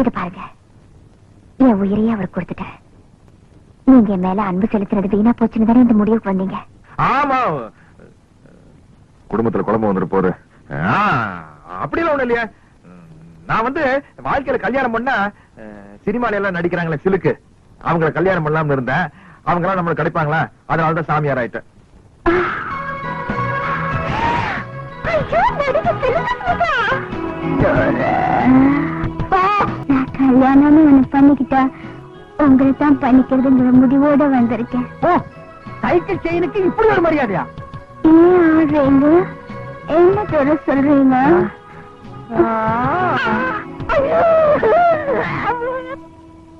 இது பாருங்க, என் உயிரையே அவருக்கு கொடுத்துட்டேன். நீங்க என் மேல அன்பு செலுத்துறது வீணா போச்சுன்னு தானே இந்த முடிவுக்கு வந்தீங்க. ஆமா, குடும்பத்துல குழம்பு வந்துட்டு போற அப்படிலாம் ஒண்ணு இல்லையா. நான் வாழ்க்கையில கல்யாணம் பண்ணா சினிமால எல்லாம் நடிக்கிறாங்களே சிலுக்கு, அவங்கள கல்யாணம் பண்ணலாம்னு இருந்தேன். அவங்க எல்லாம் நம்மளுக்கு கிடைப்பாங்களா, அதனாலதான் சாமியார் ஆயிட்டேன். கல்யாணம் பண்ணிக்கிட்டா உங்களை தான் பண்ணிக்கிறதுங்கிற முடிவோட வந்திருக்கேன். சைக்கிள் செயினுக்கு இப்படி ஒரு மரியாதையா? ஏன் ஆடுறீங்க? என்ன சொல்ல சொல்றீங்க?